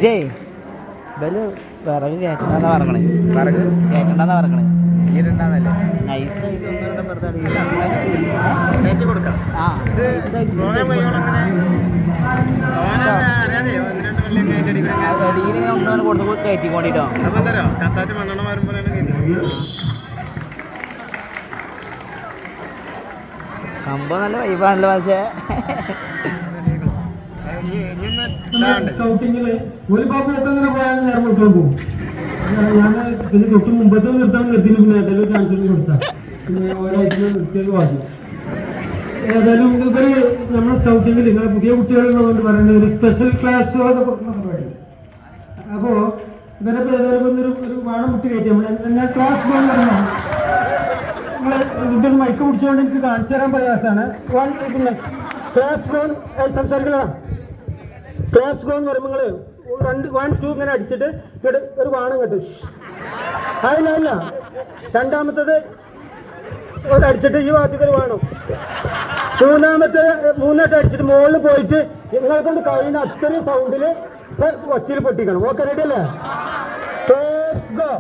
അജയ് ഇവല് വിറക് കേറ്റണ്ടെന്നാ പറയണേ. വിറക് കേറ്റണ്ടെന്നാ പറയണേ. ഈടുണ്ടാന്നല്ലേ നൈസായിട്ട് ഒന്നും വെറുതെ കയറ്റി കൊടുക്കാം. ആ അടിയിൽ ഒന്നും കൊടുത്ത് കയറ്റിക്കൊണ്ടിട്ടോ. സംഭവം നല്ല വൈബാണല്ലോ. പക്ഷേ ഷൗട്ടിങ്ങില് ഒരു പാപ്പൊക്കെ അങ്ങനെ പോയാൽ നേരം കൊടുക്കാൻ പോകും. ഞാൻ പിന്നെ തൊട്ട് മുമ്പത്തെ നിർത്താൻ നിർത്തിന് പിന്നെ ഏതായാലും ചാൻസ് കൊടുത്താൽ പിന്നെ ഒരാഴ്ച നിർത്തിയത് ബാക്കി. ഏതായാലും ഇവര് നമ്മുടെ സ്കൗട്ടിങ്ങിൽ നിങ്ങളെ പുതിയ കുട്ടികളുള്ളതുകൊണ്ട് പറയുന്നത് ഒരു സ്പെഷ്യൽ ക്ലാസ്സുകളൊക്കെ കൊടുക്കുന്ന പരിപാടി. അപ്പോൾ ഇവരെ ഏതായാലും ഒരു വാഴ മുട്ടി കയറ്റി നമ്മൾ ക്ലാസ് ബോൺ പറഞ്ഞാൽ നിങ്ങൾ ഇതിൻ്റെ മൈക്ക് പിടിച്ചുകൊണ്ട് എനിക്ക് കാണിച്ചു തരാൻ പ്രയാസമാണ്. ക്ലാസ് ബോൺ സംസാരിക്കുന്നതാണ്. ക്ലാസ് ഗോ എന്ന് പറയുമ്പോൾ നിങ്ങൾ 1 2 ഇങ്ങനെ അടിച്ചിട്ട് ഇങ്ങോട്ട് ഒരു വാണം കേട്ടു. അതില്ല രണ്ടാമത്തത് അടിച്ചിട്ട് ഈ ഭാഗത്തേക്ക് ഒരു വാണം. മൂന്നായിട്ട് അടിച്ചിട്ട് മുകളിൽ പോയിട്ട് നിങ്ങളെ കൊണ്ട് കഴിയുന്ന അത്രയും സൗണ്ടിൽ ഒച്ചയിൽ പൊട്ടിക്കണം. ഓക്കെ റെഡി അല്ലേ? Class go.